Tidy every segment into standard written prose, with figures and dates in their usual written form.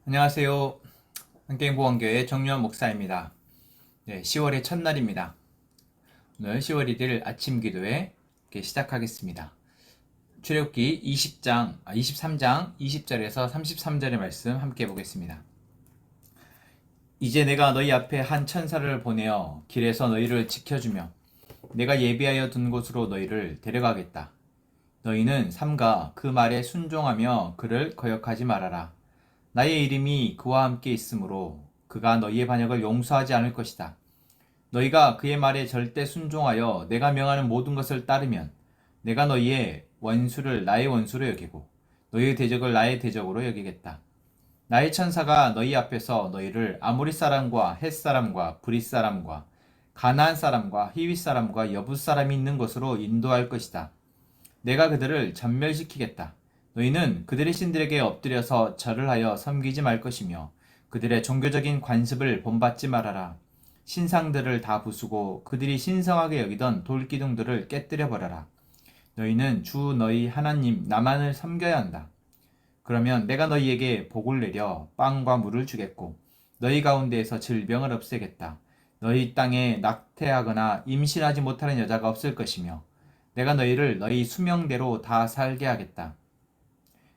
안녕하세요. 한경보원교회 정유한 목사입니다. 10월의 첫날입니다. 오늘 10월 1일 아침 기도회 시작하겠습니다. 출애굽기 23장 20절에서 33절의 말씀 함께 보겠습니다. 이제 내가 너희 앞에 한 천사를 보내어 길에서 너희를 지켜주며 내가 예비하여 둔 곳으로 너희를 데려가겠다. 너희는 삼가 그 말에 순종하며 그를 거역하지 말아라. 나의 이름이 그와 함께 있으므로 그가 너희의 반역을 용서하지 않을 것이다. 너희가 그의 말에 절대 순종하여 내가 명하는 모든 것을 따르면 내가 너희의 원수를 나의 원수로 여기고 너희의 대적을 나의 대적으로 여기겠다. 나의 천사가 너희 앞에서 너희를 아모리 사람과 헷 사람과 브릿 사람과 가나안 사람과 히윗 사람과 여붓 사람이 있는 곳으로 인도할 것이다. 내가 그들을 전멸시키겠다. 너희는 그들의 신들에게 엎드려서 절을 하여 섬기지 말 것이며 그들의 종교적인 관습을 본받지 말아라. 신상들을 다 부수고 그들이 신성하게 여기던 돌기둥들을 깨뜨려 버려라. 너희는 주 너희 하나님 나만을 섬겨야 한다. 그러면 내가 너희에게 복을 내려 빵과 물을 주겠고 너희 가운데에서 질병을 없애겠다. 너희 땅에 낙태하거나 임신하지 못하는 여자가 없을 것이며 내가 너희를 너희 수명대로 다 살게 하겠다.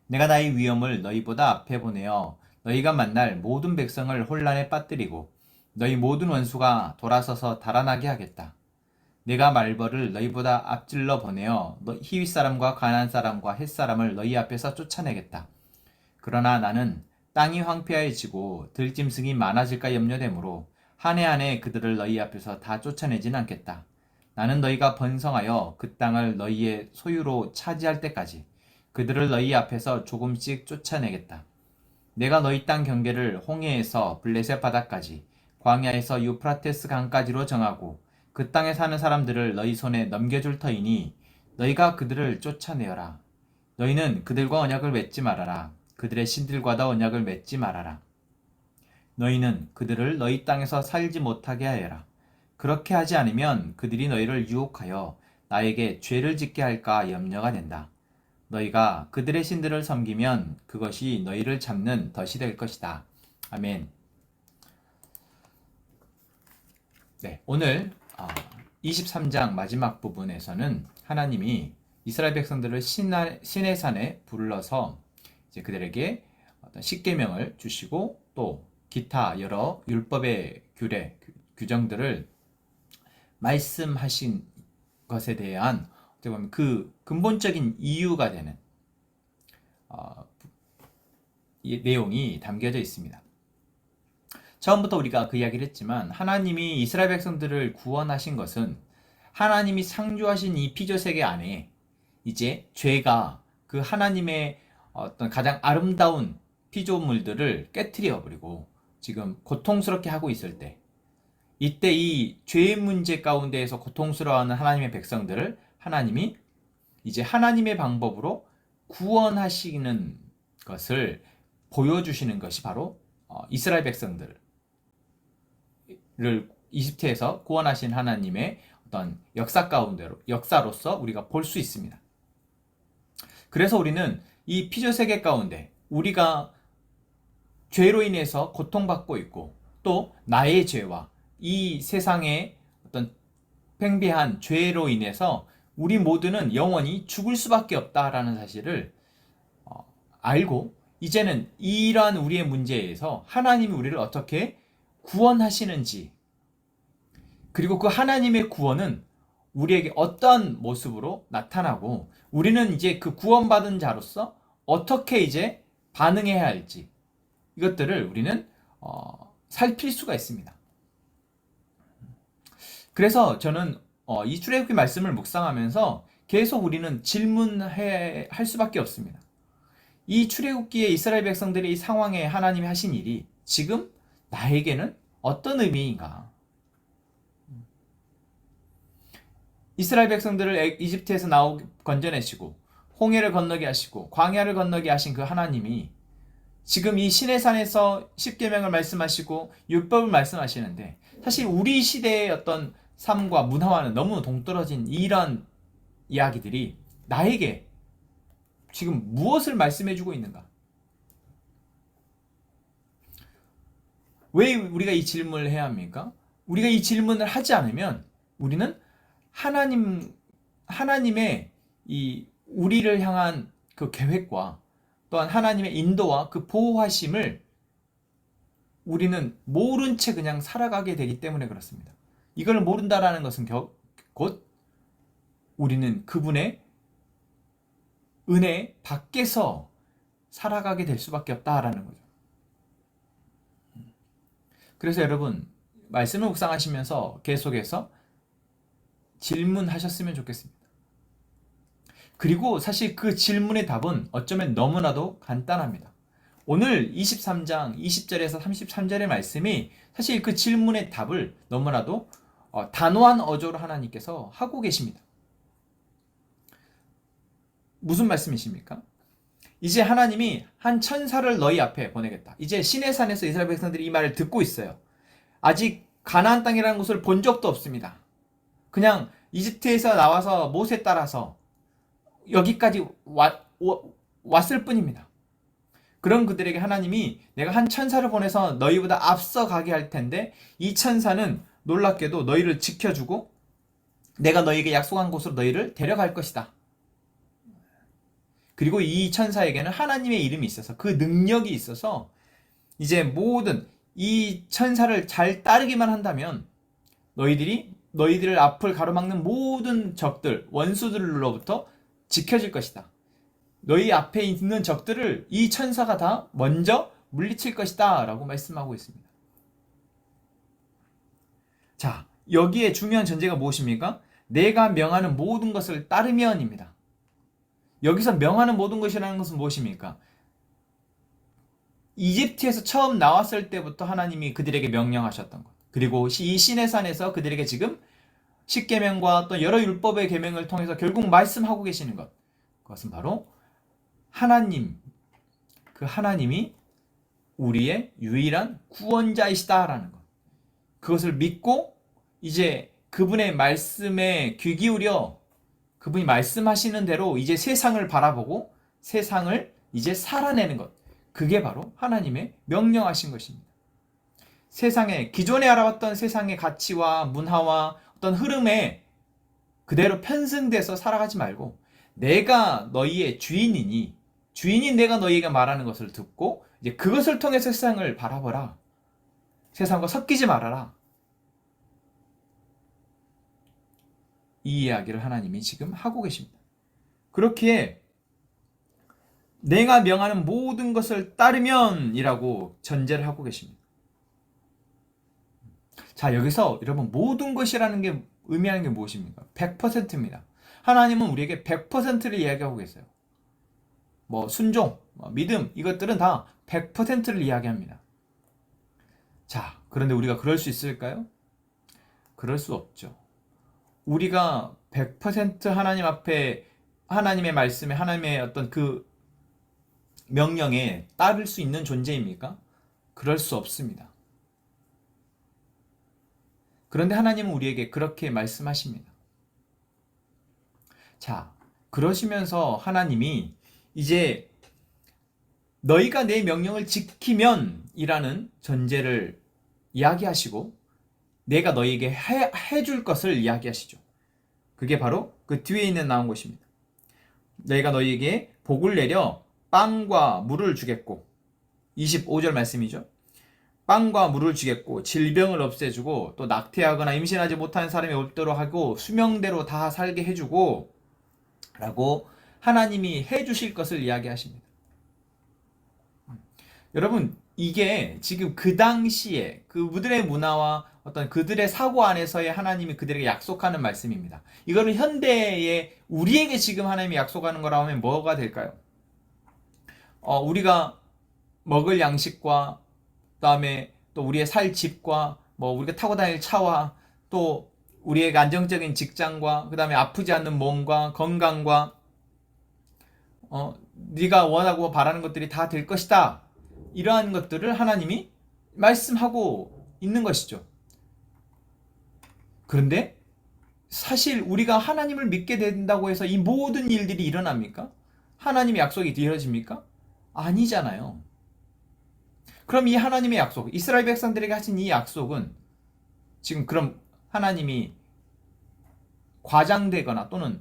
내가 나의 위엄을 너희보다 앞에 보내어 너희가 만날 모든 백성을 혼란에 빠뜨리고 너희 모든 원수가 돌아서서 달아나게 하겠다. 내가 말벌을 너희보다 앞질러 보내어 히윗 사람과 가나안 사람과 헷 사람을 너희 앞에서 쫓아내겠다. 그러나 나는 땅이 황폐해지고 들짐승이 많아질까 염려되므로 한 해 한 해 그들을 너희 앞에서 다 쫓아내진 않겠다. 나는 너희가 번성하여 그 땅을 너희의 소유로 차지할 때까지 그들을 너희 앞에서 조금씩 쫓아내겠다. 내가 너희 땅 경계를 홍해에서 블레셋 바다까지 광야에서 유프라테스 강까지로 정하고 그 땅에 사는 사람들을 너희 손에 넘겨줄 터이니 너희가 그들을 쫓아내어라. 너희는 그들과 언약을 맺지 말아라. 그들의 신들과도 언약을 맺지 말아라. 너희는 그들을 너희 땅에서 살지 못하게 하여라. 그렇게 하지 않으면 그들이 너희를 유혹하여 나에게 죄를 짓게 할까 염려가 된다. 너희가 그들의 신들을 섬기면 그것이 너희를 잡는 덫이 될 것이다. 아멘. 오늘 23장 마지막 부분에서는 하나님이 이스라엘 백성들을 신의 산에 불러서 이제 그들에게 어떤 십계명을 주시고 또 기타 여러 율법의 규례, 규정들을 말씀하신 것에 대한 어떻게 보면 그 근본적인 이유가 되는 이 내용이 담겨져 있습니다. 처음부터 우리가 그 이야기를 했지만 하나님이 이스라엘 백성들을 구원하신 것은 하나님이 창조하신 이 피조세계 안에 이제 죄가 그 하나님의 어떤 가장 아름다운 피조물들을 깨트려 버리고 지금 고통스럽게 하고 있을 때 이때 이 죄의 문제 가운데에서 고통스러워하는 하나님의 백성들을 하나님이 이제 하나님의 방법으로 구원하시는 것을 보여주시는 것이 바로 이스라엘 백성들을 이집트에서 구원하신 하나님의 어떤 역사 가운데로 역사로서 우리가 볼 수 있습니다. 그래서 우리는 이 피조세계 가운데 우리가 죄로 인해서 고통받고 있고 또 나의 죄와 이 세상의 어떤 팽배한 죄로 인해서 우리 모두는 영원히 죽을 수밖에 없다라는 사실을 알고 이제는 이러한 우리의 문제에서 하나님이 우리를 어떻게 구원하시는지 그리고 그 하나님의 구원은 우리에게 어떠한 모습으로 나타나고 우리는 이제 그 구원받은 자로서 어떻게 이제 반응해야 할지 이것들을 우리는 살필 수가 있습니다. 그래서 저는 이 출애굽기 말씀을 묵상하면서 계속 우리는 질문할 수밖에 없습니다. 이 출애굽기의 이스라엘 백성들의 이 상황에 하나님이 하신 일이 지금 나에게는 어떤 의미인가? 이스라엘 백성들을 이집트에서 건져내시고 홍해를 건너게 하시고 광야를 건너게 하신 그 하나님이 지금 이 시내산에서 십계명을 말씀하시고 율법을 말씀하시는데 사실 우리 시대의 어떤 삶과 문화와는 너무 동떨어진 이런 이야기들이 나에게 지금 무엇을 말씀해주고 있는가? 왜 우리가 이 질문을 해야 합니까? 우리가 이 질문을 하지 않으면 우리는 하나님의 이 우리를 향한 그 계획과 또한 하나님의 인도와 그 보호하심을 우리는 모른 채 그냥 살아가게 되기 때문에 그렇습니다. 이걸 모른다라는 것은 곧 우리는 그분의 은혜 밖에서 살아가게 될 수밖에 없다라는 거죠. 그래서 여러분, 말씀을 묵상하시면서 계속해서 질문하셨으면 좋겠습니다. 그리고 사실 그 질문의 답은 어쩌면 너무나도 간단합니다. 오늘 23장 20절에서 33절의 말씀이 사실 그 질문의 답을 너무나도 단호한 어조로 하나님께서 하고 계십니다. 무슨 말씀이십니까? 이제 하나님이 한 천사를 너희 앞에 보내겠다. 이제 시내산에서 이스라엘 백성들이 이 말을 듣고 있어요. 아직 가나안 땅이라는 곳을 본 적도 없습니다. 그냥 이집트에서 나와서 모세 따라서 여기까지 왔을 뿐입니다. 그런 그들에게 하나님이 내가 한 천사를 보내서 너희보다 앞서 가게 할 텐데 이 천사는 놀랍게도 너희를 지켜주고 내가 너희에게 약속한 곳으로 너희를 데려갈 것이다. 그리고 이 천사에게는 하나님의 이름이 있어서 그 능력이 있어서 이제 모든 이 천사를 잘 따르기만 한다면 너희들을 앞을 가로막는 모든 적들, 원수들로부터 지켜질 것이다. 너희 앞에 있는 적들을 이 천사가 다 먼저 물리칠 것이다 라고 말씀하고 있습니다. 자, 여기에 중요한 전제가 무엇입니까? 내가 명하는 모든 것을 따르면입니다. 여기서 명하는 모든 것이라는 것은 무엇입니까? 이집트에서 처음 나왔을 때부터 하나님이 그들에게 명령하셨던 것, 그리고 이 시내산에서 그들에게 지금 십계명과 또 여러 율법의 계명을 통해서 결국 말씀하고 계시는 것, 그것은 바로 하나님, 그 하나님이 우리의 유일한 구원자이시다라는 것, 그것을 믿고 이제 그분의 말씀에 귀 기울여 그분이 말씀하시는 대로 이제 세상을 바라보고 세상을 이제 살아내는 것, 그게 바로 하나님의 명령하신 것입니다. 기존에 알아왔던 세상의 가치와 문화와 어떤 흐름에 그대로 편승돼서 살아가지 말고 내가 너희의 주인인 내가 너희에게 말하는 것을 듣고 이제 그것을 통해서 세상을 바라보라. 세상과 섞이지 말아라. 이 이야기를 하나님이 지금 하고 계십니다. 그렇기에 내가 명하는 모든 것을 따르면 이라고 전제를 하고 계십니다. 자, 여기서 여러분 모든 것이라는 게 의미하는 게 무엇입니까? 100%입니다. 하나님은 우리에게 100%를 이야기하고 계세요. 순종, 믿음, 이것들은 다 100%를 이야기합니다. 자, 그런데 우리가 그럴 수 있을까요? 그럴 수 없죠. 우리가 100% 하나님 앞에 하나님의 말씀에 하나님의 어떤 그 명령에 따를 수 있는 존재입니까? 그럴 수 없습니다. 그런데 하나님은 우리에게 그렇게 말씀하십니다. 자, 그러시면서 하나님이 이제 너희가 내 명령을 지키면 이라는 전제를 이야기하시고 내가 너희에게 해줄 것을 이야기하시죠. 그게 바로 그 뒤에 있는 나온 것입니다. 내가 너희에게 복을 내려 빵과 물을 주겠고 25절 말씀이죠. 빵과 물을 주겠고 질병을 없애주고 또 낙태하거나 임신하지 못하는 사람이 없도록 하고 수명대로 다 살게 해주고 라고 하나님이 해주실 것을 이야기하십니다. 여러분, 이게 지금 그 당시에 그들의 문화와 어떤 그들의 사고 안에서의 하나님이 그들에게 약속하는 말씀입니다. 이거는 현대에 우리에게 지금 하나님이 약속하는 거라고 하면 뭐가 될까요? 우리가 먹을 양식과 그다음에 또 우리의 살 집과 우리가 타고 다닐 차와 또 우리에게 안정적인 직장과 그다음에 아프지 않는 몸과 건강과 네가 원하고 바라는 것들이 다 될 것이다. 이러한 것들을 하나님이 말씀하고 있는 것이죠. 그런데 사실 우리가 하나님을 믿게 된다고 해서 이 모든 일들이 일어납니까? 하나님의 약속이 이루어집니까? 아니잖아요. 그럼 이 하나님의 약속, 이스라엘 백성들에게 하신 이 약속은 지금 그럼 하나님이 과장되거나 또는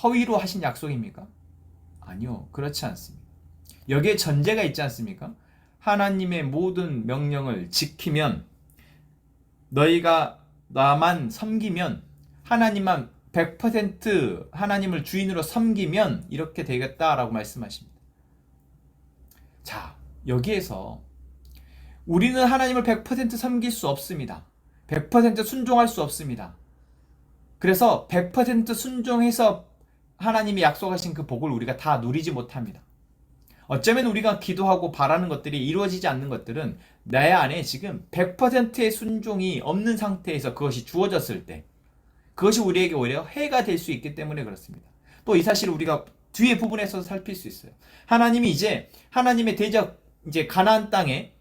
허위로 하신 약속입니까? 아니요, 그렇지 않습니다. 여기에 전제가 있지 않습니까? 하나님의 모든 명령을 지키면, 너희가 나만 섬기면, 하나님만 100% 하나님을 주인으로 섬기면 이렇게 되겠다라고 말씀하십니다. 자, 여기에서 우리는 하나님을 100% 섬길 수 없습니다. 100% 순종할 수 없습니다. 그래서 100% 순종해서 하나님이 약속하신 그 복을 우리가 다 누리지 못합니다. 어쩌면 우리가 기도하고 바라는 것들이 이루어지지 않는 것들은 내 안에 지금 100%의 순종이 없는 상태에서 그것이 주어졌을 때, 그것이 우리에게 오히려 해가 될 수 있기 때문에 그렇습니다. 또 이 사실을 우리가 뒤에 부분에서 살필 수 있어요. 하나님이 이제 하나님의 대적, 이제 가나안 땅에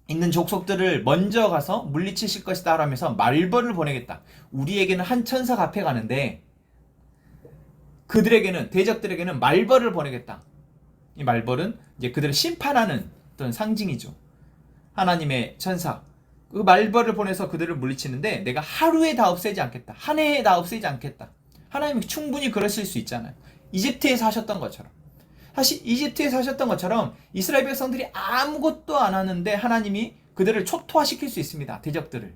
있는 족속들을 먼저 가서 물리치실 것이다 라면서 말벌을 보내겠다. 우리에게는 한 천사가 앞에 가는데 그들에게는, 대적들에게는 말벌을 보내겠다. 이 말벌은 이제 그들을 심판하는 어떤 상징이죠. 하나님의 천사, 그 말벌을 보내서 그들을 물리치는데 내가 하루에 다 없애지 않겠다. 한 해에 다 없애지 않겠다. 하나님이 충분히 그러실 수 있잖아요. 이집트에서 하셨던 것처럼. 사실 이집트에서 하셨던 것처럼 이스라엘 백성들이 아무것도 안 하는데 하나님이 그들을 초토화시킬 수 있습니다. 대적들을.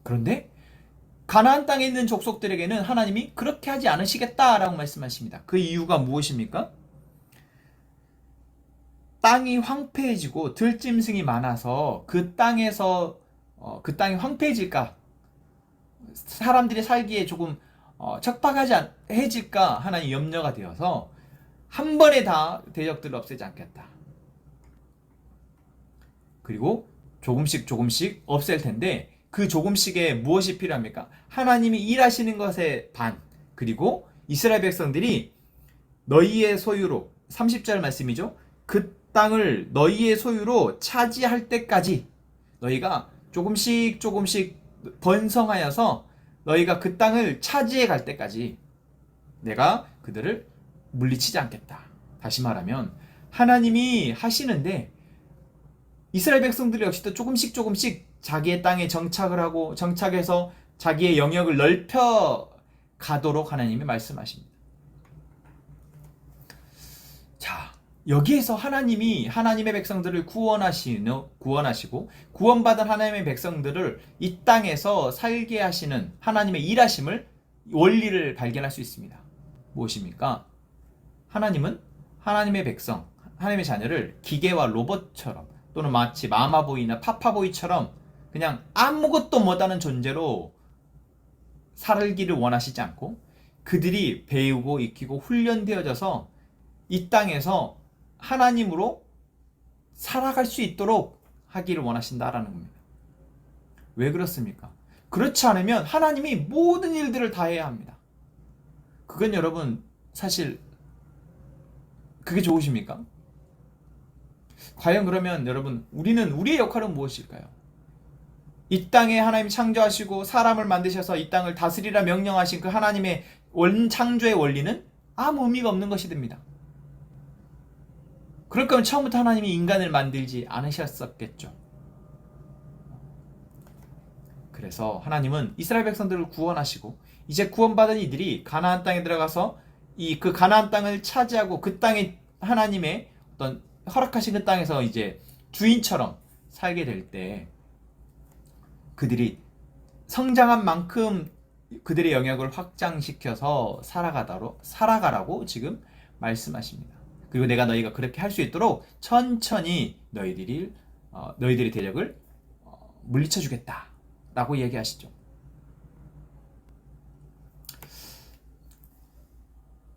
그런데 가나안 땅에 있는 족속들에게는 하나님이 그렇게 하지 않으시겠다라고 말씀하십니다. 그 이유가 무엇입니까? 땅이 황폐해지고 들짐승이 많아서 그 땅에서 그 땅이 황폐해질까, 사람들이 살기에 조금 척박해질까 하나님 염려가 되어서 한 번에 다 대적들을 없애지 않겠다. 그리고 조금씩 없앨 텐데 그 조금씩에 무엇이 필요합니까? 하나님이 일하시는 것의 반, 그리고 이스라엘 백성들이 너희의 소유로, 30절 말씀이죠. 그 땅을 너희의 소유로 차지할 때까지, 너희가 조금씩 번성하여서 너희가 그 땅을 차지해 갈 때까지 내가 그들을 물리치지 않겠다. 다시 말하면 하나님이 하시는데 이스라엘 백성들이 역시도 조금씩 자기의 땅에 정착을 하고 정착해서 자기의 영역을 넓혀 가도록 하나님이 말씀하십니다. 자, 여기에서 하나님이 하나님의 백성들을 구원하시고 구원받은 하나님의 백성들을 이 땅에서 살게 하시는 하나님의 일하심을, 원리를 발견할 수 있습니다. 무엇입니까? 하나님은 하나님의 백성, 하나님의 자녀를 기계와 로봇처럼 또는 마치 마마보이나 파파보이처럼 그냥 아무것도 못하는 존재로 살기를 원하시지 않고 그들이 배우고 익히고 훈련되어져서 이 땅에서 하나님으로 살아갈 수 있도록 하기를 원하신다라는 겁니다. 왜 그렇습니까? 그렇지 않으면 하나님이 모든 일들을 다 해야 합니다. 그건 여러분 사실 그게 좋으십니까? 과연 그러면 여러분 우리의 역할은 무엇일까요? 이 땅에 하나님이 창조하시고 사람을 만드셔서 이 땅을 다스리라 명령하신 그 하나님의 창조의 원리는 아무 의미가 없는 것이 됩니다. 그럴 거면 처음부터 하나님이 인간을 만들지 않으셨었겠죠. 그래서 하나님은 이스라엘 백성들을 구원하시고 이제 구원받은 이들이 가나안 땅에 들어가서 그 가나안 땅을 차지하고 그 땅에 하나님의 어떤 허락하신 그 땅에서 이제 주인처럼 살게 될 때 그들이 성장한 만큼 그들의 영역을 확장시켜서 살아가라고 지금 말씀하십니다. 그리고 내가 너희가 그렇게 할 수 있도록 천천히 너희들의 대적을 물리쳐 주겠다 라고 얘기하시죠.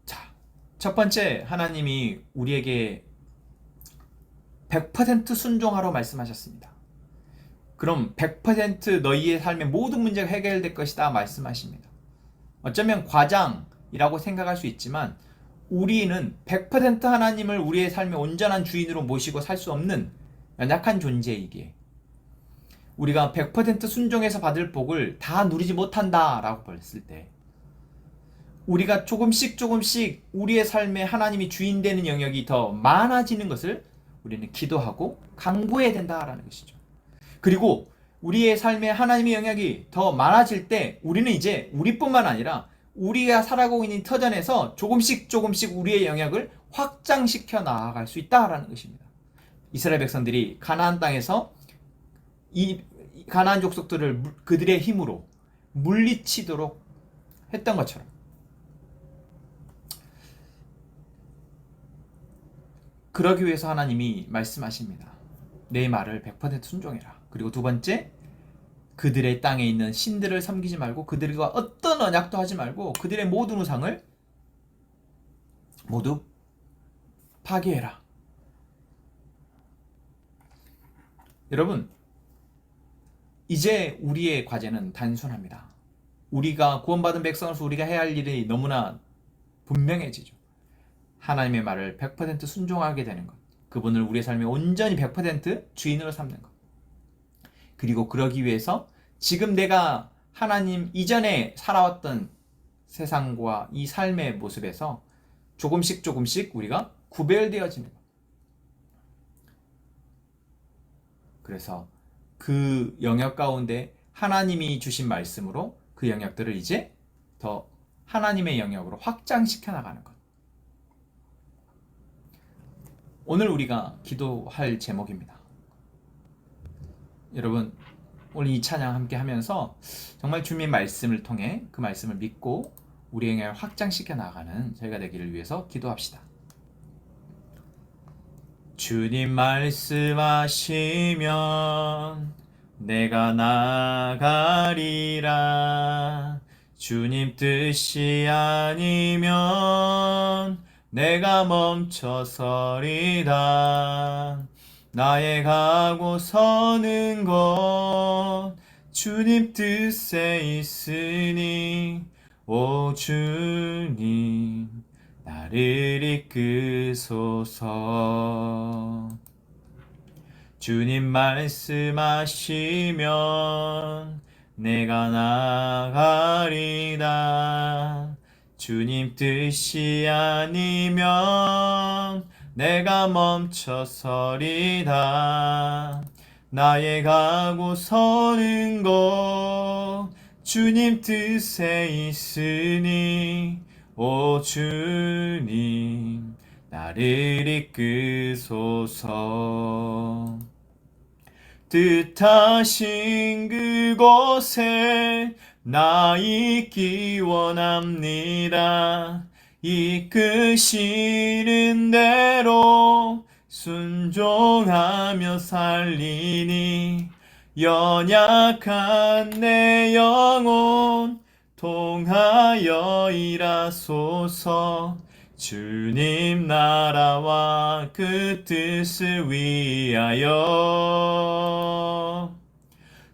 자, 첫 번째, 하나님이 우리에게 100% 순종하라고 말씀하셨습니다. 그럼 100% 너희의 삶의 모든 문제가 해결될 것이다 말씀하십니다. 어쩌면 과장이라고 생각할 수 있지만 우리는 100% 하나님을 우리의 삶의 온전한 주인으로 모시고 살 수 없는 연약한 존재이기에 우리가 100% 순종해서 받을 복을 다 누리지 못한다라고 봤을 때 우리가 조금씩 우리의 삶에 하나님이 주인 되는 영역이 더 많아지는 것을 우리는 기도하고 간구해야 된다라는 것이죠. 그리고 우리의 삶에 하나님의 영향이 더 많아질 때 우리는 이제 우리뿐만 아니라 우리가 살아가고 있는 터전에서 조금씩 우리의 영역을 확장시켜 나아갈 수 있다라는 것입니다. 이스라엘 백성들이 가나안 땅에서 이 가나안 족속들을 그들의 힘으로 물리치도록 했던 것처럼 그러기 위해서 하나님이 말씀하십니다. 내 말을 100% 순종해라. 그리고 두 번째, 그들의 땅에 있는 신들을 섬기지 말고 그들과 어떤 언약도 하지 말고 그들의 모든 우상을 모두 파괴해라. 여러분, 이제 우리의 과제는 단순합니다. 우리가 구원받은 백성으로서 우리가 해야 할 일이 너무나 분명해지죠. 하나님의 말을 100% 순종하게 되는 것. 그분을 우리의 삶에 온전히 100% 주인으로 삼는 것. 그리고 그러기 위해서 지금 내가 하나님 이전에 살아왔던 세상과 이 삶의 모습에서 조금씩 우리가 구별되어지는 것. 그래서 그 영역 가운데 하나님이 주신 말씀으로 그 영역들을 이제 더 하나님의 영역으로 확장시켜 나가는 것. 오늘 우리가 기도할 제목입니다. 여러분, 오늘 이 찬양 함께 하면서 정말 주님의 말씀을 통해 그 말씀을 믿고 우리의 영역을 확장시켜 나가는 저희가 되기를 위해서 기도합시다. 주님 말씀하시면 내가 나가리라. 주님 뜻이 아니면 내가 멈춰서리다. 나의 가고 서는 것 주님 뜻에 있으니 오 주님 나를 이끄소서. 주님 말씀하시면 내가 나가리다. 주님 뜻이 아니면 내가 멈춰서리다. 나의 가고 서는 것 주님 뜻에 있으니 오 주님 나를 이끄소서. 뜻하신 그곳에 나 있기 원합니다. 이끄시는 대로 순종하며 살리니 연약한 내 영혼 통하여 일하소서. 주님 나라와 그 뜻을 위하여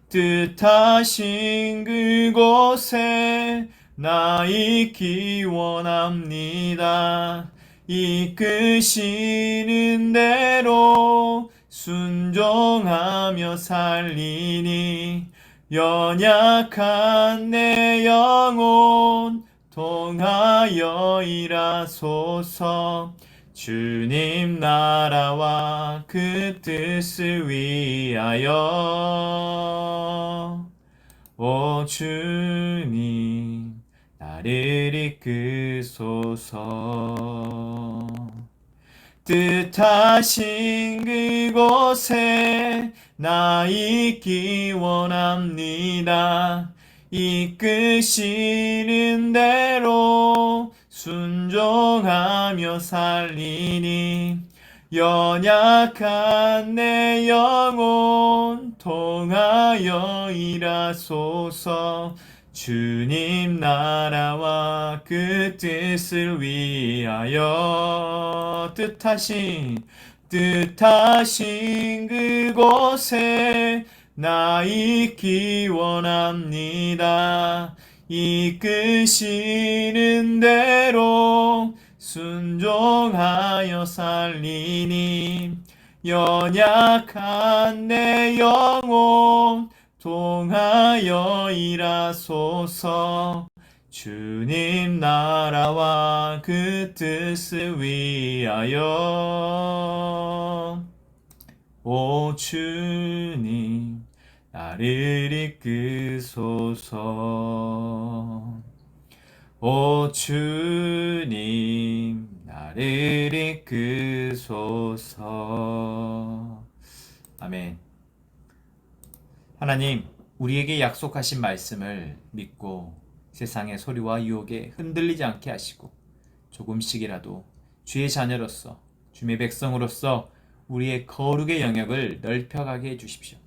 뜻하신 그곳에 나 있기 원합니다. 이끄시는 대로 순종하며 살리니 연약한 내 영혼 통하여 일하소서. 주님 나라와 그 뜻을 위하여 오 주님 나를 이끄소서. 뜻하신 그곳에 나 있기 원합니다. 이끄시는 대로 순종하며 살리니 연약한 내 영혼 통하여 일하소서. 주님 나라와 그 뜻을 위하여 뜻하신 그곳에 나 있기 원합니다. 이끄시는 대로 순종하여 살리니 연약한 내 영혼 통하여 일하소서. 주님 나라와 그 뜻을 위하여 오 주님 나를 이끄소서. 오 주님 나를 이끄소서. 아멘. 하나님, 우리에게 약속하신 말씀을 믿고 세상의 소리와 유혹에 흔들리지 않게 하시고 조금씩이라도 주의 자녀로서, 주의 백성으로서 우리의 거룩의 영역을 넓혀가게 해주십시오.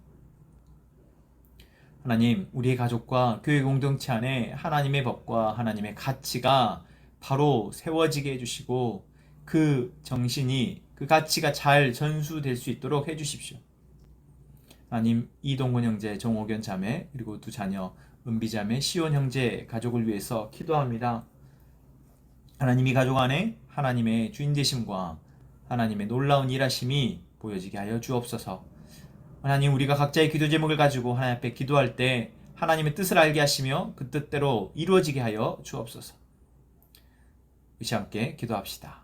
하나님, 우리의 가족과 교회 공동체 안에 하나님의 법과 하나님의 가치가 바로 세워지게 해주시고 그 정신이, 그 가치가 잘 전수될 수 있도록 해주십시오. 하나님, 이동근 형제, 정옥연 자매, 그리고 두 자녀 은비 자매, 시온 형제 가족을 위해서 기도합니다. 하나님, 이 가족 안에 하나님의 주인되심과 하나님의 놀라운 일하심이 보여지게 하여 주옵소서. 하나님, 우리가 각자의 기도 제목을 가지고 하나님 앞에 기도할 때 하나님의 뜻을 알게 하시며 그 뜻대로 이루어지게 하여 주옵소서. 우리 함께 기도합시다.